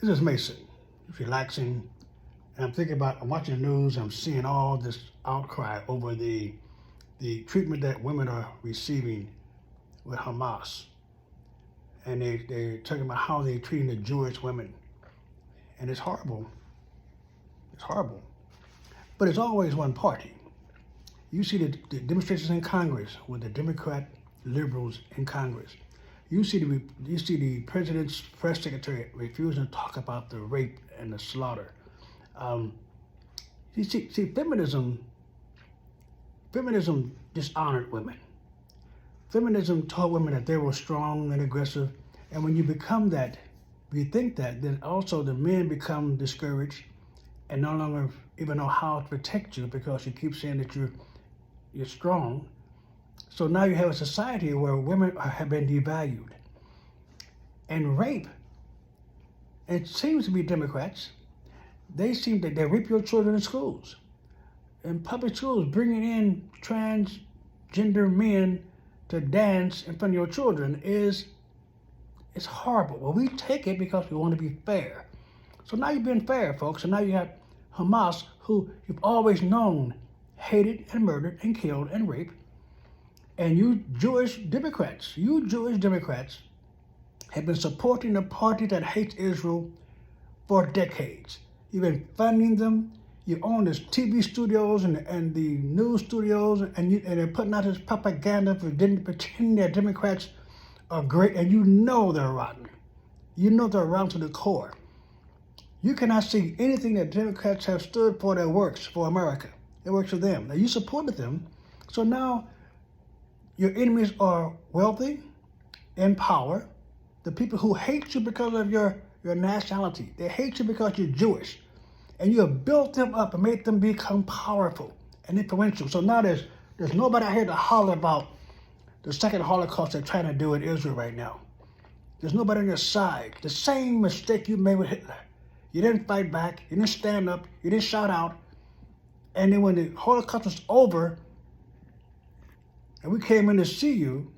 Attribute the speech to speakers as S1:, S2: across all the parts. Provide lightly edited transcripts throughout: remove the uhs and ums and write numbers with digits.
S1: It just makes it relaxing. And I'm watching the news, I'm seeing all this outcry over the treatment that women are receiving with Hamas. And they're talking about how they're treating the Jewish women. And it's horrible. It's horrible. But it's always one party. You see the demonstrations in Congress with the Democrat liberals in Congress. You see the president's press secretary refusing to talk about the rape and the slaughter. You see, feminism dishonored women. Feminism taught women that they were strong and aggressive, and when you become that, you think that, then also the men become discouraged and no longer even know how to protect you because you keep saying that you're strong. So now you have a society where women have been devalued. And rape, it seems to be Democrats, they rape your children in schools. In public schools, bringing in transgender men to dance in front of your children it's horrible. Well, we take it because we want to be fair. So now you've been fair, folks. So now you have Hamas, who you've always known hated and murdered and killed and raped. And you Jewish Democrats have been supporting a party that hates Israel for decades. You've been funding them. You own the TV studios and the news studios, and they're putting out this propaganda pretending that Democrats are great, and you know they're rotten. You know they're rotten to the core. You cannot see anything that Democrats have stood for that works for America. It works for them. Now, you supported them, so now your enemies are wealthy, in power. The people who hate you because of your nationality, they hate you because you're Jewish. And you have built them up and made them become powerful and influential. So now there's nobody out here to holler about the second Holocaust they're trying to do in Israel right now. There's nobody on your side. The same mistake you made with Hitler. You didn't fight back, you didn't stand up, you didn't shout out. And then when the Holocaust was over and we came in to see you,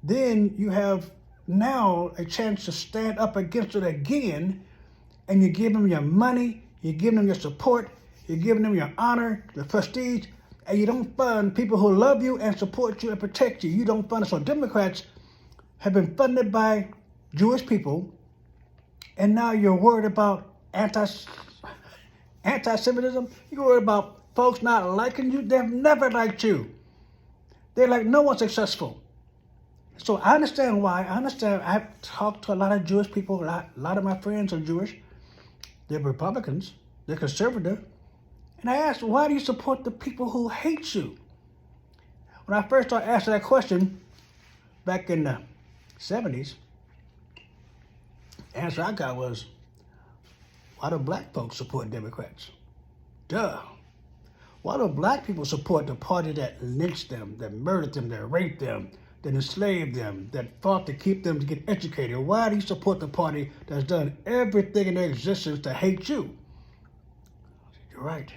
S1: then you have now a chance to stand up against it again, and you give them your money, you're giving them your support, you're giving them your honor, the prestige, and you don't fund people who love you and support you and protect you. You don't fund it. So Democrats have been funded by Jewish people, and now you're worried about anti-Semitism. You're worried about folks not liking you. They've never liked you. They're like no one successful. So I understand why. I've talked to a lot of Jewish people. A lot of my friends are Jewish. They're Republicans, they're conservative. And I asked, why do you support the people who hate you? When I first started asking that question back in the 70s, the answer I got was, why do black folks support Democrats? Duh. Why do black people support the party that lynched them, that murdered them, that raped them, that enslaved them, that fought to keep them to get educated? Why do you support the party that's done everything in their existence to hate you? You're right.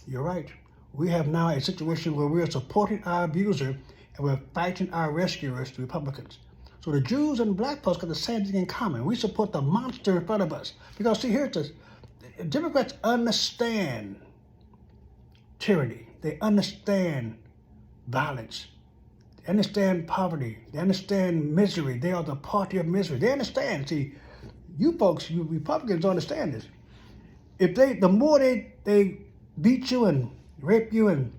S1: You're right. We have now a situation where we are supporting our abuser and we're fighting our rescuers, the Republicans. So the Jews and black folks got the same thing in common. We support the monster in front of us. Because see, here's this. Democrats understand tyranny. They understand violence. They understand poverty. They understand misery. They are the party of misery. They understand. See, you folks, you Republicans don't understand this. The more they beat you and rape you and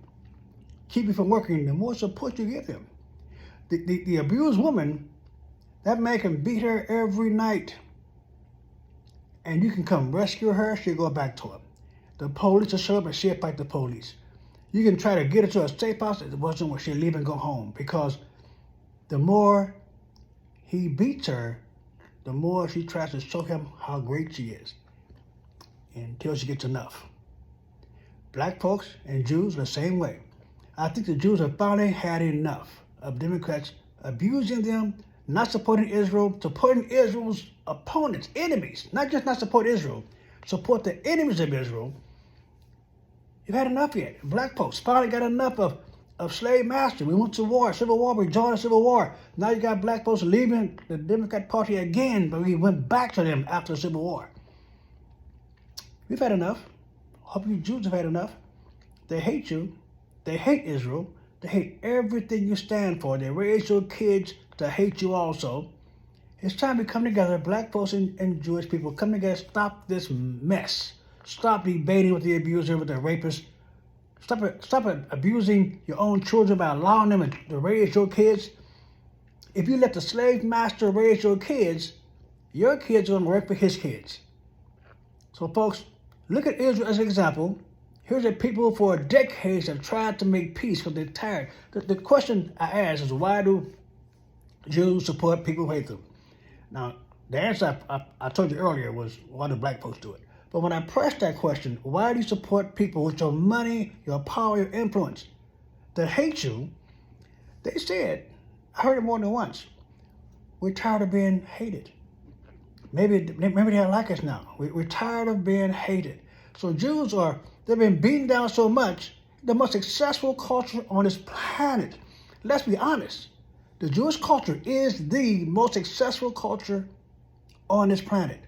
S1: keep you from working, the more support you give them. The abused woman, that man can beat her every night. And you can come rescue her, she'll go back to him. The police will show up and she'll fight the police. You can try to get her to a safe house, it wasn't what she'll leave and go home. Because the more he beats her, the more she tries to show him how great she is. Until she gets enough. Black folks and Jews the same way. I think the Jews have finally had enough of Democrats abusing them, not supporting Israel, supporting Israel's opponents, enemies. Not support Israel, support the enemies of Israel. You've had enough yet. Black folks finally got enough of of slave master. We went to war, Civil War. We joined the Civil War. Now you got black folks leaving the Democrat Party again, but we went back to them after the Civil War. We've had enough. Hope you Jews have had enough. They hate you. They hate Israel. They hate everything you stand for. They raise your kids to hate you also. It's time we come together, black folks and Jewish people, come together, stop this mess. Stop debating with the abuser, with the rapist. Stop abusing your own children by allowing them to raise your kids. If you let the slave master raise your kids are going to work for his kids. So folks, look at Israel as an example. Here's a people for decades have tried to make peace because they're tired. The question I ask is, why do Jews support people who hate them? Now, the answer I told you earlier was, why do black folks do it? But when I pressed that question, why do you support people with your money, your power, your influence that hate you? They said, I heard it more than once, we're tired of being hated. Maybe they don't like us now. We're tired of being hated. So Jews they've been beaten down so much, the most successful culture on this planet. Let's be honest. The Jewish culture is the most successful culture on this planet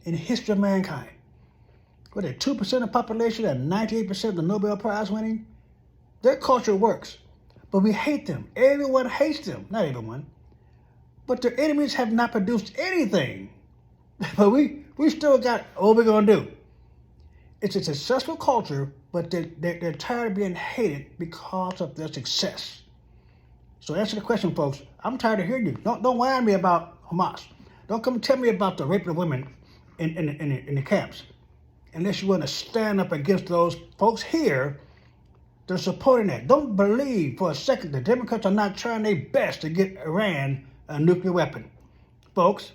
S1: in the history of mankind. What, they're 2% of the population and 98% of the Nobel Prize winning? Their culture works, but we hate them. Everyone hates them. Not everyone. But their enemies have not produced anything. But we still got what we're going to do. It's a successful culture, but they're tired of being hated because of their success. So answer the question, folks. I'm tired of hearing you. Don't whine me about Hamas. Don't come tell me about the rape of women in the camps. Unless you want to stand up against those folks here, they're supporting that. Don't believe for a second the Democrats are not trying their best to get Iran a nuclear weapon. Folks,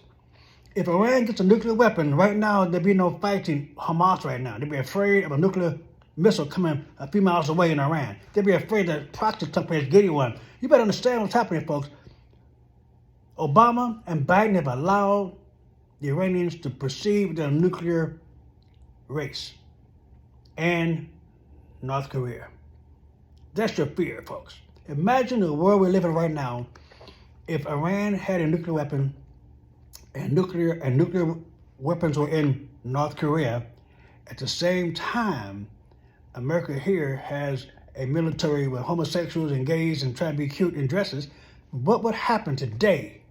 S1: if Iran gets a nuclear weapon, right now there'd be no fighting Hamas right now. They'd be afraid of a nuclear missile coming a few miles away in Iran. They'd be afraid that proxy company is getting one. You better understand what's happening, folks. Obama and Biden have allowed the Iranians to proceed with their nuclear race. And North Korea. That's your fear, folks. Imagine the world we live in right now if Iran had a nuclear weapon and nuclear weapons were in North Korea. At the same time, America here has a military with homosexuals and gays and trying to be cute in dresses. What would happen today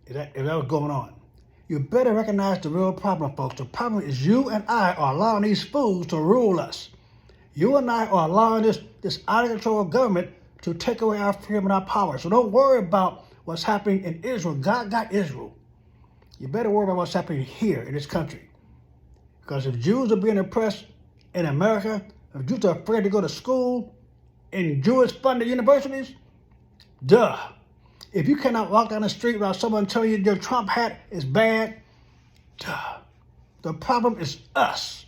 S1: if that was going on? You better recognize the real problem, folks. The problem is you and I are allowing these fools to rule us. You and I are allowing this out-of-control government to take away our freedom and our power. So don't worry about what's happening in Israel. God got Israel. You better worry about what's happening here in this country. Because if Jews are being oppressed in America, if Jews are afraid to go to school in Jewish-funded universities, duh. If you cannot walk down the street without someone telling you your Trump hat is bad, duh. The problem is us.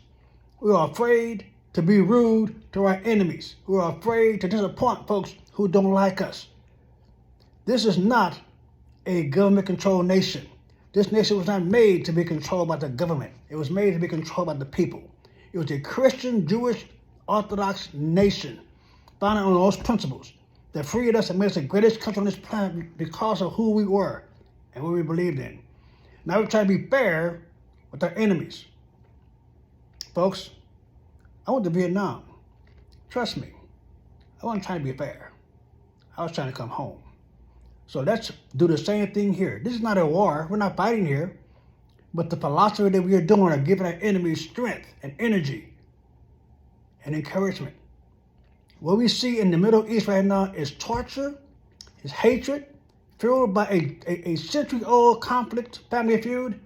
S1: We are afraid to be rude to our enemies. We are afraid to disappoint folks who don't like us. This is not a government-controlled nation. This nation was not made to be controlled by the government. It was made to be controlled by the people. It was a Christian, Jewish, Orthodox nation founded on those principles that freed us and made us the greatest country on this planet because of who we were and what we believed in. Now we try to be fair with our enemies. Folks, I went to Vietnam. Trust me, I wasn't trying to be fair. I was trying to come home. So let's do the same thing here. This is not a war. We're not fighting here. But the philosophy that we are doing are giving our enemies strength and energy and encouragement. What we see in the Middle East right now is torture, is hatred, fueled by a century-old conflict, family feud.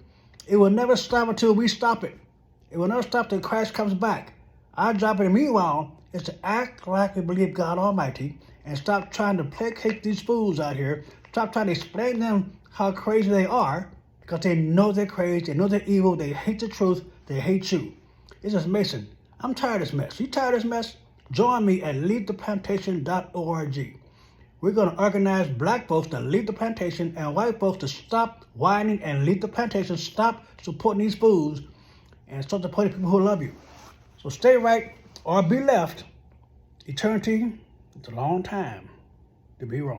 S1: It will never stop until we stop it. It will never stop until Christ comes back. Our job, in the meanwhile, is to act like we believe God Almighty and stop trying to placate these fools out here. Stop trying to explain to them how crazy they are, because they know they're crazy, they know they're evil, they hate the truth, they hate you. It's just Mason. I'm tired of this mess. You tired of this mess? Join me at leavetheplantation.org. We're going to organize black folks to leave the plantation and white folks to stop whining and leave the plantation, stop supporting these fools, and start supporting people who love you. So stay right or be left. Eternity It's a long time to be wrong.